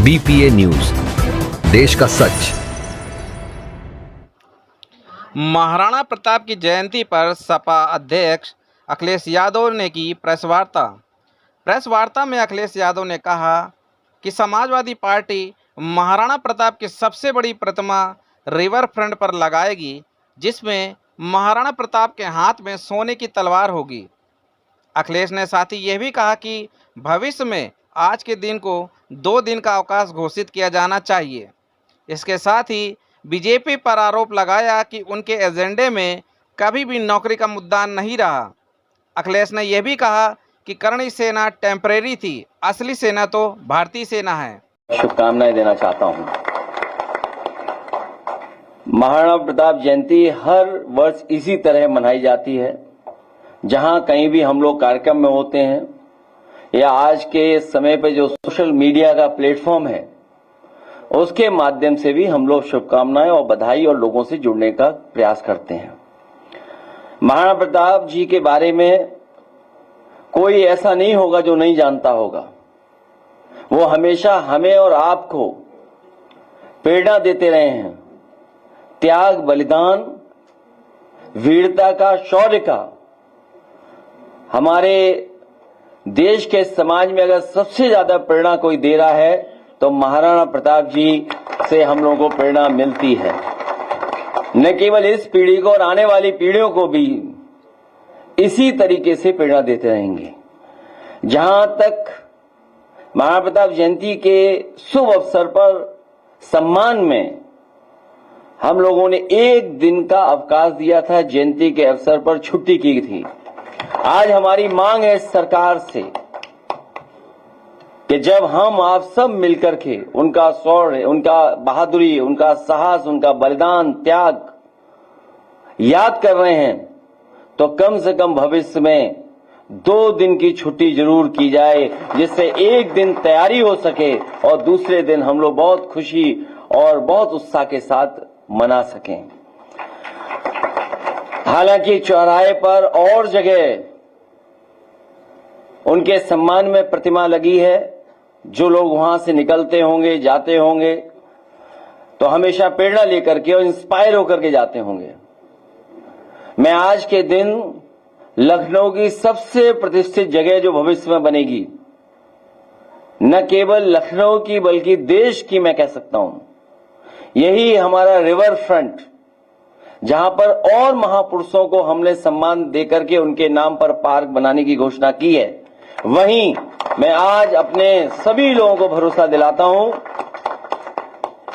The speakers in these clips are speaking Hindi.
BPA न्यूज, देश का सच। महाराणा प्रताप की जयंती पर सपा अध्यक्ष अखिलेश यादव ने की प्रेस वार्ता। प्रेस वार्ता में अखिलेश यादव ने कहा कि समाजवादी पार्टी महाराणा प्रताप की सबसे बड़ी प्रतिमा रिवर फ्रंट पर लगाएगी, जिसमें महाराणा प्रताप के हाथ में सोने की तलवार होगी। अखिलेश ने साथ ही यह भी कहा कि भविष्य में आज के दिन को 2 दिन का अवकाश घोषित किया जाना चाहिए। इसके साथ ही बीजेपी पर आरोप लगाया कि उनके एजेंडे में कभी भी नौकरी का मुद्दा नहीं रहा। अखिलेश ने यह भी कहा कि करणी सेना टेम्परेरी थी, असली सेना तो भारतीय सेना है। शुभकामनाएं देना चाहता हूं। महाराणा प्रताप जयंती हर वर्ष इसी तरह मनाई जाती है। जहां कहीं भी हम लोग कार्यक्रम में होते हैं या आज के समय पे जो सोशल मीडिया का प्लेटफॉर्म है, उसके माध्यम से भी हम लोग शुभकामनाएं और बधाई और लोगों से जुड़ने का प्रयास करते हैं। महाराणा प्रताप जी के बारे में कोई ऐसा नहीं होगा जो नहीं जानता होगा। वो हमेशा हमें और आपको प्रेरणा देते रहे हैं। त्याग, बलिदान, वीरता का, शौर्य का। हमारे देश के समाज में अगर सबसे ज्यादा प्रेरणा कोई दे रहा है तो महाराणा प्रताप जी से हम लोगों को प्रेरणा मिलती है। न केवल इस पीढ़ी को और आने वाली पीढ़ियों को भी इसी तरीके से प्रेरणा देते रहेंगे। जहां तक महाराणा प्रताप जयंती के शुभ अवसर पर सम्मान में हम लोगों ने 1 दिन का अवकाश दिया था, जयंती के अवसर पर छुट्टी की थी। आज हमारी मांग है सरकार से कि जब हम आप सब मिलकर के उनका शौर्य, उनका बहादुरी, उनका साहस, उनका बलिदान, त्याग याद कर रहे हैं, तो कम से कम भविष्य में 2 दिन की छुट्टी जरूर की जाए, जिससे 1 दिन तैयारी हो सके और दूसरे दिन हम लोग बहुत खुशी और बहुत उत्साह के साथ मना सकें। हालांकि चौराहे पर और जगह उनके सम्मान में प्रतिमा लगी है। जो लोग वहां से निकलते होंगे, जाते होंगे, तो हमेशा प्रेरणा लेकर के और इंस्पायर होकर के जाते होंगे। मैं आज के दिन लखनऊ की सबसे प्रतिष्ठित जगह जो भविष्य में बनेगी, न केवल लखनऊ की बल्कि देश की मैं कह सकता हूं, यही हमारा रिवर फ्रंट, जहां पर और महापुरुषों को हमने सम्मान देकर के उनके नाम पर पार्क बनाने की घोषणा की है, वहीं मैं आज अपने सभी लोगों को भरोसा दिलाता हूं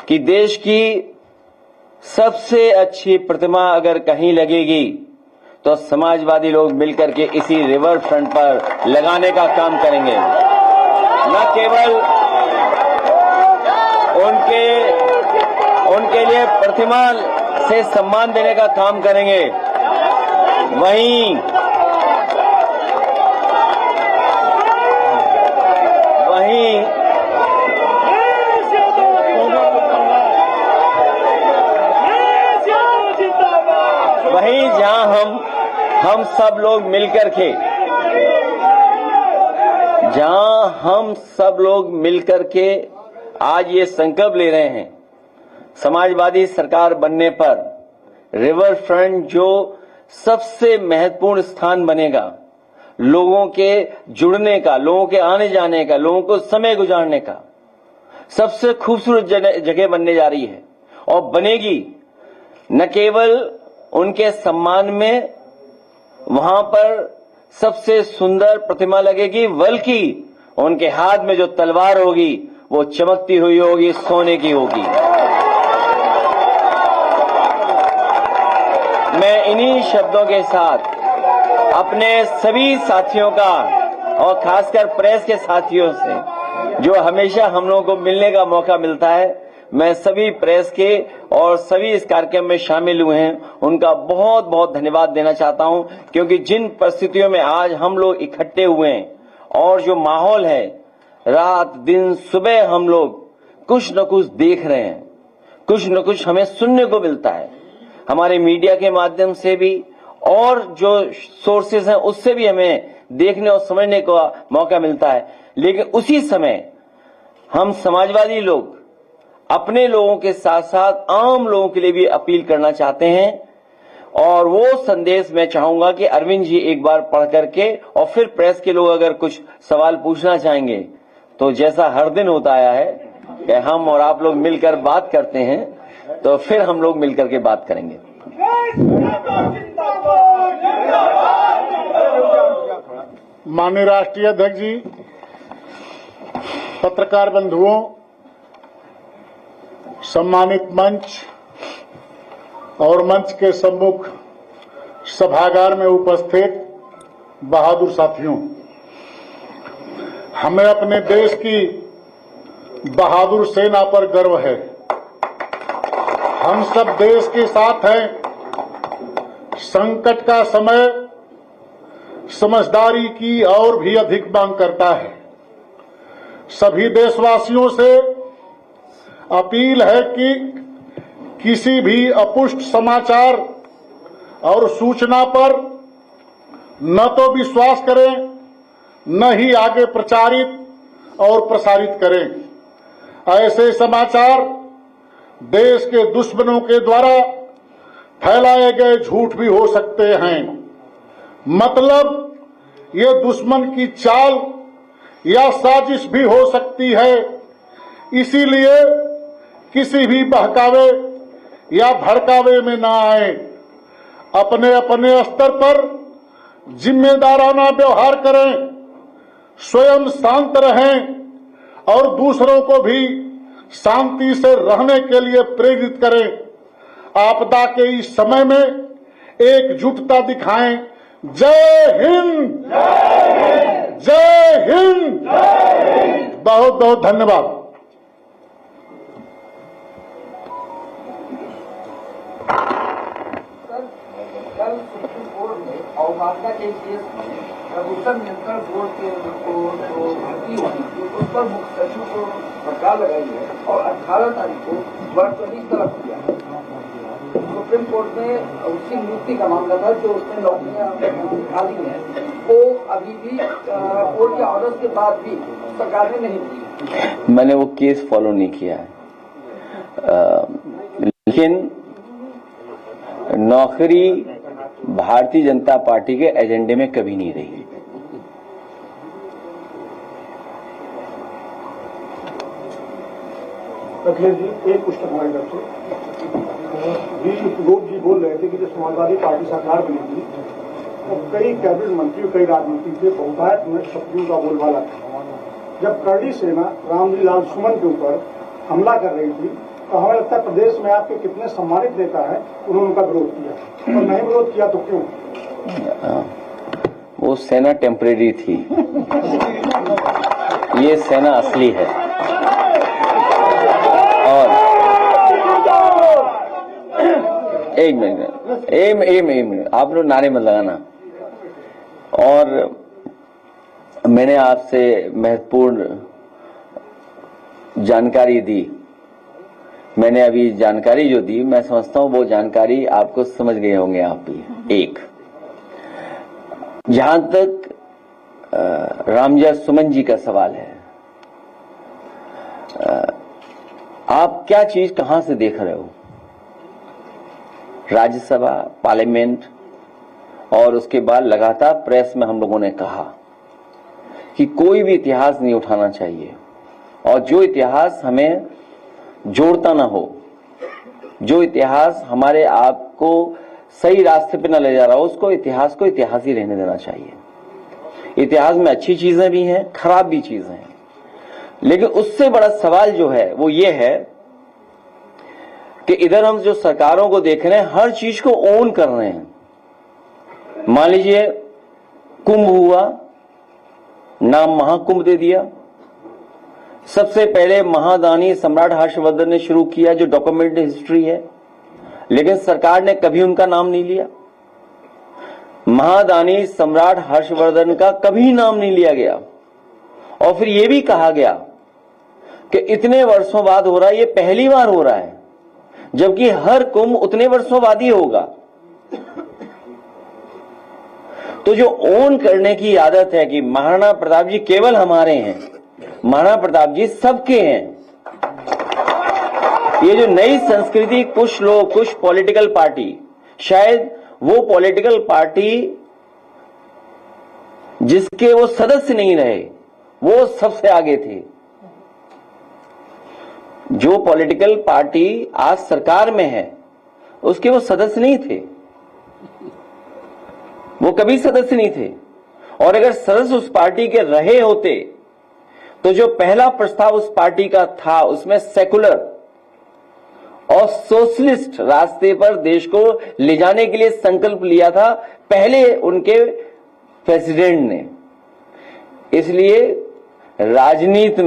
कि देश की सबसे अच्छी प्रतिमा अगर कहीं लगेगी तो समाजवादी लोग मिलकर के इसी रिवर फ्रंट पर लगाने का काम करेंगे। न केवल उनके लिए प्रतिमा से सम्मान देने का काम करेंगे, वहीं जहां हम सब लोग मिलकर के आज ये संकल्प ले रहे हैं, समाजवादी सरकार बनने पर रिवर फ्रंट जो सबसे महत्वपूर्ण स्थान बनेगा, लोगों के जुड़ने का, लोगों के आने जाने का, लोगों को समय गुजारने का सबसे खूबसूरत जगह बनने जा रही है और बनेगी। न केवल उनके सम्मान में वहां पर सबसे सुंदर प्रतिमा लगेगी, बल्कि उनके हाथ में जो तलवार होगी वो चमकती हुई होगी, सोने की होगी। मैं इन्हीं शब्दों के साथ अपने सभी साथियों का और खासकर प्रेस के साथियों से जो हमेशा हम लोगों को मिलने का मौका मिलता है, मैं सभी प्रेस के और सभी इस कार्यक्रम में शामिल हुए हैं उनका बहुत बहुत धन्यवाद देना चाहता हूं, क्योंकि जिन परिस्थितियों में आज हम लोग इकट्ठे हुए हैं और जो माहौल है, रात दिन सुबह हम लोग कुछ न कुछ देख रहे हैं, कुछ न कुछ हमें सुनने को मिलता है, हमारे मीडिया के माध्यम से भी और जो सोर्सेज हैं उससे भी हमें देखने और समझने का मौका मिलता है। लेकिन उसी समय हम समाजवादी लोग अपने लोगों के साथ साथ आम लोगों के लिए भी अपील करना चाहते हैं, और वो संदेश मैं चाहूंगा कि अरविंद जी एक बार पढ़ करके और फिर प्रेस के लोग अगर कुछ सवाल पूछना चाहेंगे तो जैसा हर दिन होता आया है कि हम और आप लोग मिलकर बात करते हैं, तो फिर हम लोग मिलकर के बात करेंगे। माननीय राष्ट्रीय अध्यक्ष जी, पत्रकार बंधुओं, सम्मानित मंच और मंच के सम्मुख सभागार में उपस्थित बहादुर साथियों, हमें अपने देश की बहादुर सेना पर गर्व है। हम सब देश के साथ हैं। संकट का समय समझदारी की और भी अधिक मांग करता है। सभी देशवासियों से अपील है कि किसी भी अपुष्ट समाचार और सूचना पर न तो विश्वास करें, न ही आगे प्रचारित और प्रसारित करें। ऐसे समाचार देश के दुश्मनों के द्वारा फैलाए गए झूठ भी हो सकते हैं। मतलब ये दुश्मन की चाल या साजिश भी हो सकती है। इसीलिए किसी भी बहकावे या भड़कावे में न आए। अपने अपने स्तर पर जिम्मेदाराना व्यवहार करें, स्वयं शांत रहें और दूसरों को भी शांति से रहने के लिए प्रेरित करें। आपदा के इस समय में एकजुटता दिखाएं। जय हिंद, जय हिंद। बहुत बहुत धन्यवाद। कल सुप्रीम कोर्ट ने अवमानना के केस में प्रदूषण नियंत्रण बोर्ड के भर्ती होनी थी, उस पर मुख्य सचिव को हड़ताल लगाई है और 18 तारीख को वर्चुअली तलब किया है। सुप्रीम कोर्ट में उसकी नियुक्ति का मामला था, जो उसने नौकरियां खाली हैं, वो अभी भी कोर्ट के ऑर्डर के बाद भी सरकार ने नहीं दी। मैंने वो केस फॉलो नहीं किया है, लेकिन नौकरी भारतीय जनता पार्टी के एजेंडे में कभी नहीं रही। अखिलेश जी, एक पुस्तक हमारी तरफ से लोग जी बोल रहे थे कि जब समाजवादी पार्टी सरकार बनी थी तो कई कैबिनेट मंत्री, कई राजमंत्री थे, बहुतायत में शक्तियों का बोलबाला था। जब करड़ी सेना रामजी लाल सुमन के ऊपर हमला कर रही थी तो हमें लगता है प्रदेश में आपके कितने सम्मानित नेता हैं, उन्होंने उनका विरोध किया, और नहीं विरोध किया तो क्यों? वो सेना टेम्परेरी थी, ये सेना असली है। और एक मिनट आप लोग नारे मत लगाना। और मैंने आपसे महत्वपूर्ण जानकारी दी। मैंने अभी जानकारी जो दी, मैं समझता हूं वो जानकारी आपको समझ गए होंगे आप भी। एक, जहां तक रामजा सुमन जी का सवाल है, आप क्या चीज कहां से देख रहे हो? राज्यसभा, पार्लियामेंट और उसके बाद लगातार प्रेस में हम लोगों ने कहा कि कोई भी इतिहास नहीं उठाना चाहिए, और जो इतिहास हमें जोड़ता ना हो, जो इतिहास हमारे आप को सही रास्ते पे न ले जा रहा हो, उसको इतिहास को इतिहास ही रहने देना चाहिए। इतिहास में अच्छी चीजें भी हैं, खराब भी चीजें हैं, लेकिन उससे बड़ा सवाल जो है वो ये है कि इधर हम जो सरकारों को देख रहे हैं, हर चीज को ओन कर रहे हैं। मान लीजिए कुंभ हुआ, नाम महाकुंभ दे दिया। सबसे पहले महादानी सम्राट हर्षवर्धन ने शुरू किया, जो डॉक्यूमेंट हिस्ट्री है, लेकिन सरकार ने कभी उनका नाम नहीं लिया। महादानी सम्राट हर्षवर्धन का कभी नाम नहीं लिया गया, और फिर यह भी कहा गया कि इतने वर्षों बाद हो रहा है, ये पहली बार हो रहा है, जबकि हर कुंभ उतने वर्षों बाद ही होगा। तो जो ओन करने की आदत है कि महाराणा प्रताप जी केवल हमारे हैं, महाराणा प्रताप जी सबके हैं। ये जो नई संस्कृति, कुछ लोग, कुछ पॉलिटिकल पार्टी, शायद वो पॉलिटिकल पार्टी जिसके वो सदस्य नहीं रहे वो सबसे आगे थे। जो पॉलिटिकल पार्टी आज सरकार में है उसके वो सदस्य नहीं थे, वो कभी सदस्य नहीं थे। और अगर सदस्य उस पार्टी के रहे होते तो जो पहला प्रस्ताव उस पार्टी का था उसमें सेकुलर और सोशलिस्ट रास्ते पर देश को ले जाने के लिए संकल्प लिया था पहले उनके प्रेसिडेंट ने। इसलिए राजनीति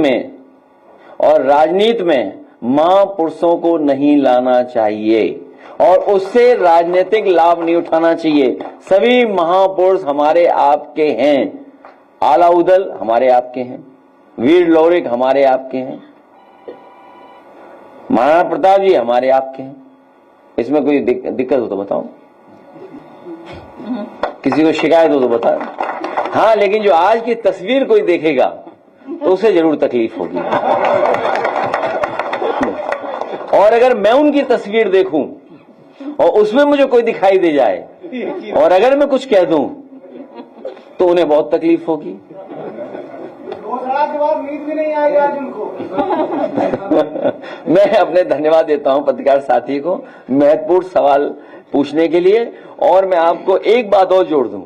में महापुरुषों को नहीं लाना चाहिए और उससे राजनीतिक लाभ नहीं उठाना चाहिए। सभी महापुरुष हमारे आपके हैं। आलाउदल हमारे आपके हैं, वीर लौरिक हमारे आपके हैं, महाराणा प्रताप जी हमारे आपके हैं। इसमें कोई दिक्कत हो तो बताओ, किसी को शिकायत हो तो बताओ। हाँ, लेकिन जो आज की तस्वीर कोई देखेगा तो उसे जरूर तकलीफ होगी। और अगर मैं उनकी तस्वीर देखूं और उसमें मुझे कोई दिखाई दे जाए और अगर मैं कुछ कह दूं तो उन्हें बहुत तकलीफ होगी। जवाब नींद भी नहीं आएगा आज उनको। मैं अपने धन्यवाद देता हूं पत्रकार साथी को महत्वपूर्ण सवाल पूछने के लिए। और मैं आपको एक बात और जोड़ दूं,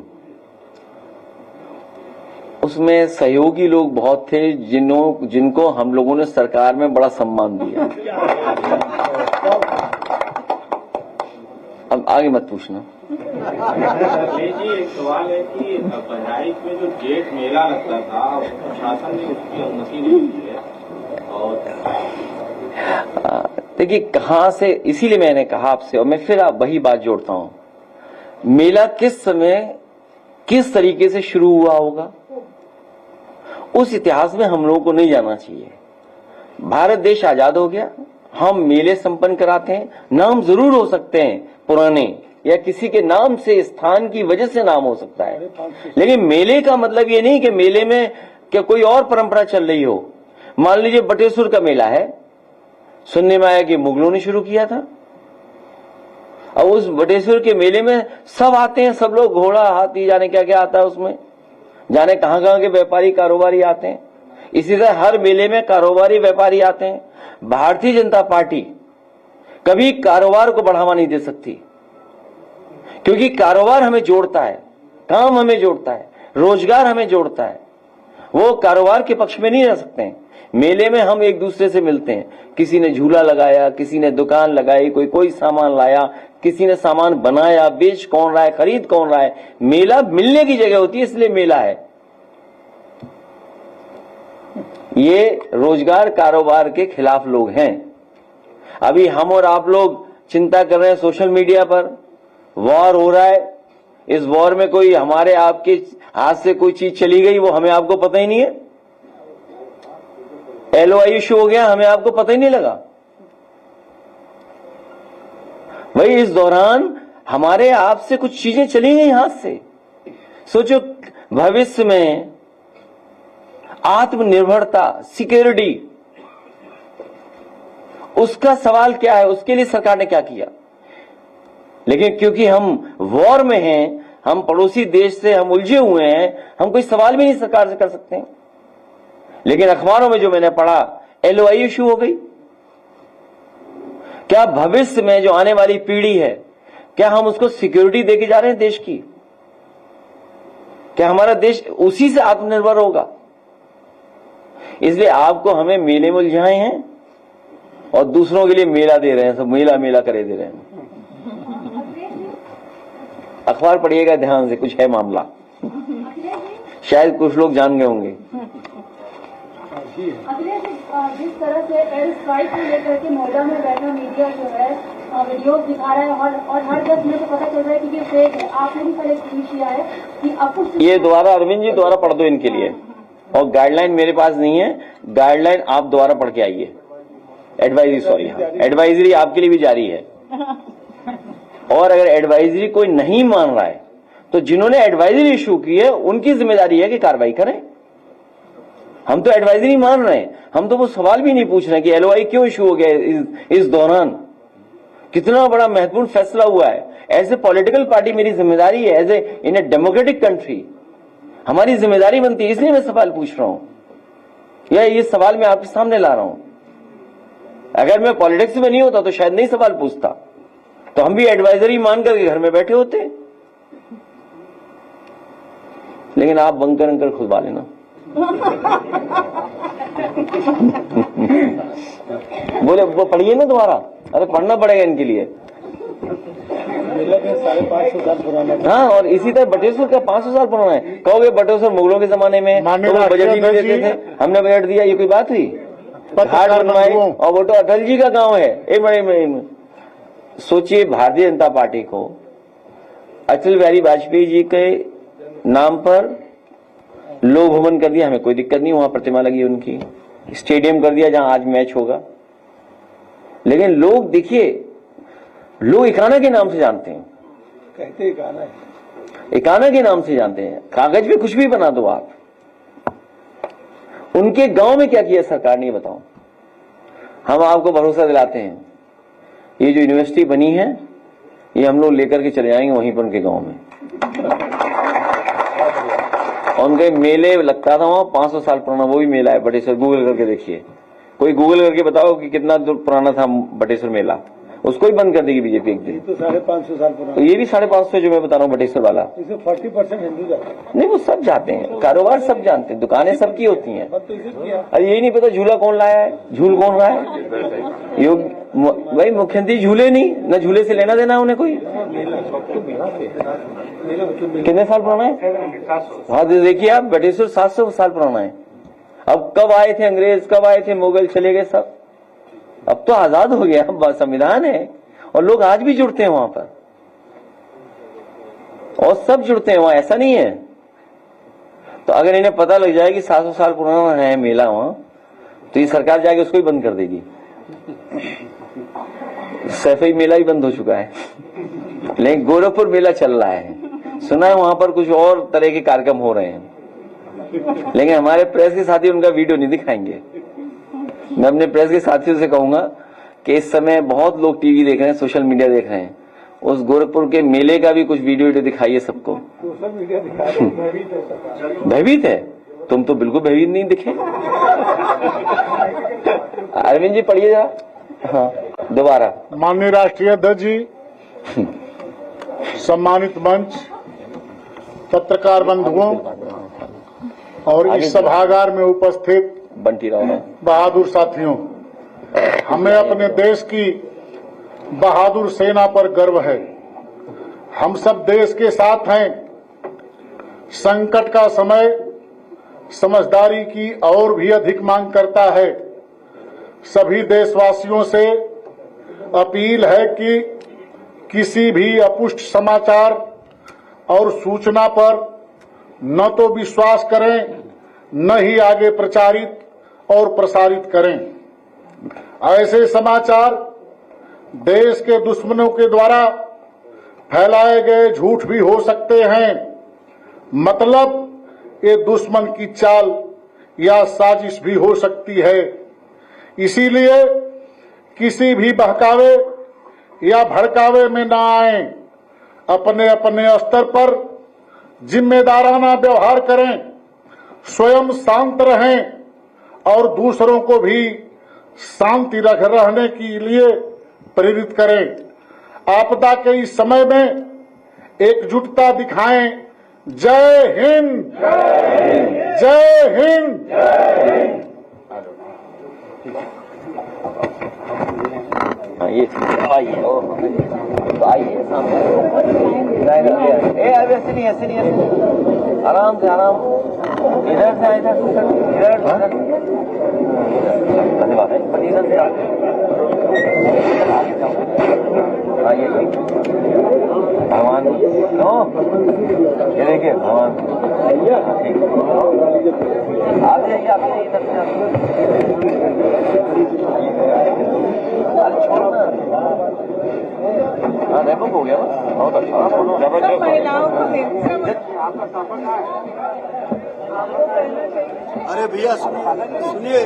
उसमें सहयोगी लोग बहुत थे जिनको हम लोगों ने सरकार में बड़ा सम्मान दिया। अब आगे मत पूछना। जी एक सवाल है कि बहराइच में जो जेठ मेला लगता था प्रशासन ने उसकी अनुमति नहीं दी है। और देखिए कहां से, इसीलिए मैंने कहा आपसे और मैं फिर वही बात जोड़ता हूं, मेला किस समय किस तरीके से शुरू हुआ होगा उस इतिहास में हम लोगों को नहीं जाना चाहिए। भारत देश आजाद हो गया, हम मेले संपन्न कराते हैं। नाम जरूर हो सकते हैं पुराने या किसी के नाम से, स्थान की वजह से नाम हो सकता है, लेकिन मेले का मतलब ये नहीं कि मेले में क्या कोई और परंपरा चल रही हो। मान लीजिए बटेश्वर का मेला है, सुनने में आया कि मुगलों ने शुरू किया था। अब उस बटेश्वर के मेले में सब आते हैं, सब लोग, घोड़ा हाथी जाने क्या क्या आता है उसमें, जाने कहां कहां के व्यापारी कारोबारी आते हैं। इसी तरह हर मेले में कारोबारी व्यापारी आते हैं। भारतीय जनता पार्टी कभी कारोबार को बढ़ावा नहीं दे सकती, क्योंकि कारोबार हमें जोड़ता है, काम हमें जोड़ता है, रोजगार हमें जोड़ता है। वो कारोबार के पक्ष में नहीं रह सकते हैं। मेले में हम एक दूसरे से मिलते हैं, किसी ने झूला लगाया, किसी ने दुकान लगाई, कोई सामान लाया, किसी ने सामान बनाया, बेच कौन रहा है, खरीद कौन रहा है। मेला मिलने की जगह होती है, इसलिए मेला है। ये रोजगार कारोबार के खिलाफ लोग हैं। अभी हम और आप लोग चिंता कर रहे हैं, सोशल मीडिया पर वॉर हो रहा है, इस वॉर में कोई हमारे आपके हाथ से कोई चीज चली गई वो हमें आपको पता ही नहीं है। LOI इशू हो गया, हमें आपको पता ही नहीं लगा। भाई इस दौरान हमारे आपसे कुछ चीजें चली गई हाथ से। सोचो भविष्य में आत्मनिर्भरता, सिक्योरिटी, उसका सवाल क्या है, उसके लिए सरकार ने क्या किया। लेकिन क्योंकि हम वॉर में हैं, हम पड़ोसी देश से हम उलझे हुए हैं, हम कोई सवाल भी नहीं सरकार से कर सकते हैं। लेकिन अखबारों में जो मैंने पढ़ा, LOI इशू हो गई। क्या भविष्य में जो आने वाली पीढ़ी है, क्या हम उसको सिक्योरिटी देके जा रहे हैं देश की? क्या हमारा देश उसी से आत्मनिर्भर होगा? इसलिए आपको हमें मेले में उलझाए हैं और दूसरों के लिए मेला दे रहे हैं, सब मेला मेला करे दे रहे हैं। अखबार पढ़िएगा ध्यान से, कुछ है मामला, शायद कुछ लोग जान गए होंगे। अखिलेश, जिस तरह से एयर स्ट्राइक को लेकर के नोएडा में बैठा मीडिया जो है वीडियो दिखा रहा है और हर 10 मिनट को पता चल रहा है कि ये फेक है। आपने भी कल एक ट्वीट किया है कि अब कुछ ये दोबारा अरविंद जी दोबारा पढ़ दो इनके लिए, और गाइडलाइन मेरे पास नहीं है, गाइडलाइन आप दोबारा पढ़ के आइए। एडवाइजरी, सॉरी, हाँ, एडवाइजरी आपके लिए भी जारी है। और अगर एडवाइजरी कोई नहीं मान रहा है तो जिन्होंने एडवाइजरी इशू की है उनकी जिम्मेदारी है कि कार्रवाई करें। हम तो एडवाइजरी मान रहे हैं, हम तो वो सवाल भी नहीं पूछ रहे कि एलओआई क्यों इशू हो गया इस दौरान, कितना बड़ा महत्वपूर्ण फैसला हुआ है। एज ए पॉलिटिकल पार्टी मेरी जिम्मेदारी है, as a in a democratic country हमारी जिम्मेदारी बनती है, इसलिए मैं सवाल पूछ रहा हूं, या ये सवाल मैं आपके सामने ला रहा हूं। अगर मैं पॉलिटिक्स में नहीं होता तो शायद नहीं सवाल पूछता, तो हम भी एडवाइजरी मान करके घर में बैठे होते। लेकिन आप बंकर अंकर खुदवा लेना। बोले वो पढ़िए ना दोबारा, अरे पढ़ना पड़ेगा इनके लिए। 550 साल पुराना। हाँ, और इसी तरह बटेश्वर का 500 साल पुराना है। कहोगे बटेश्वर मुगलों के जमाने में तो वो बजट ही नहीं देते थे, हमने बजट दिया, ये कोई बात हुई? घाट बनवाए और वो तो अटल जी का गांव है। एक मिनट सोचिए, भारतीय जनता पार्टी को अटल बिहारी वाजपेयी जी के नाम पर लोक भवन कर दिया, हमें कोई दिक्कत नहीं, वहां प्रतिमा लगी उनकी, स्टेडियम कर दिया जहां आज मैच होगा। लेकिन लोग देखिए, लोग इकाना के नाम से जानते हैं, कहते इकाना है, इकाना के नाम से जानते हैं। कागज पे कुछ भी बना दो आप। उनके गांव में क्या किया सरकार ने, बताओ। हम आपको भरोसा दिलाते हैं, ये जो यूनिवर्सिटी बनी है ये हम लोग लेकर के चले जाएंगे वहीं पर उनके गांव में। और उनके मेले लगता था वहां, 500 साल पुराना वो भी मेला है बटेश्वर, गूगल करके देखिए, कोई गूगल करके बताओ कि कितना पुराना था बटेश्वर मेला, उसको ही बंद कर देगी बीजेपी एक दिन। तो 550 साल पुराना, तो ये भी 550 जो मैं बता रहा हूँ बटेश्वर वाला, इसमें 40% हिंदू जाते हैं। नहीं वो सब जाते हैं, कारोबार सब जानते हैं, दुकानें सबकी होती हैं। तो इसे किया, अरे यही नहीं पता झूला कौन लाया है, झूल कौन रहा है। योग भाई मुख्यमंत्री झूले नहीं, न झूले से लेना देना उन्हें कोई। कितने साल पुराना है? हाँ देखिए आप, बटेश्वर 700 साल पुराना है। अब कब आए थे अंग्रेज, कब आए थे मुगल, चले गए सब। अब तो आजाद हो गया, अब संविधान है और लोग आज भी जुड़ते हैं वहां पर, और सब जुड़ते हैं वहां, ऐसा नहीं है। तो अगर इन्हें पता लग जाए कि 700 साल पुराना है मेला वहां, तो ये सरकार जाके उसको ही बंद कर देगी। सैफई मेला ही बंद हो चुका है, लेकिन गोरखपुर मेला चल रहा है। सुना है वहां पर कुछ और तरह के कार्यक्रम हो रहे हैं, लेकिन हमारे प्रेस के साथी उनका वीडियो नहीं दिखाएंगे। मैं अपने प्रेस के साथियों से कहूंगा कि इस समय बहुत लोग टीवी देख रहे हैं, सोशल मीडिया देख रहे हैं, उस गोरखपुर के मेले का भी कुछ वीडियो दिखाइए सबको। सोशल मीडिया दिखा रहे हैं, भयभीत है सरकार। भयभीत है? तुम तो बिल्कुल भयभीत नहीं दिखे। अरविंद जी पढ़िए जरा, हाँ दोबारा। माननीय राष्ट्रीय अध्यक्ष जी, सम्मानित मंच, पत्रकार बंधुओं और इस सभागार में उपस्थित बंटी राव बहादुर साथियों, हमें अपने देश की बहादुर सेना पर गर्व है। हम सब देश के साथ हैं। संकट का समय समझदारी की और भी अधिक मांग करता है। सभी देशवासियों से अपील है कि किसी भी अपुष्ट समाचार और सूचना पर न तो विश्वास करें, न ही आगे प्रचारित और प्रसारित करें। ऐसे समाचार देश के दुश्मनों के द्वारा फैलाए गए झूठ भी हो सकते हैं। मतलब ये दुश्मन की चाल या साजिश भी हो सकती है। इसीलिए किसी भी बहकावे या भड़कावे में न आए। अपने अपने स्तर पर जिम्मेदाराना व्यवहार करें, स्वयं शांत रहें और दूसरों को भी शांति रहने के लिए प्रेरित करें। आपदा के इस समय में एकजुटता दिखाएं। जय हिंद, जय हिंद। ये आइए, आइए सामने। ऐसे नहीं, आराम से, आराम। इधर से, इधर धन्यवाद है, पर इधर से आइए। भगवान ये देखिए, भगवान आप जाइए, आप इधर से हाँ रैपअप हो गया, बहुत अच्छा। महिलाओं को अरे भैया सुनिए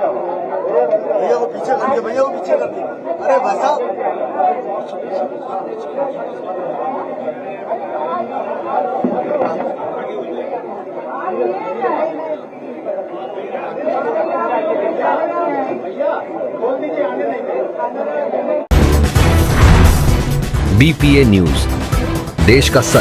भैया वो पीछे कर दिया भैया वो पीछे कर दिया अरे भाई साहब BPA न्यूज, देश का सच।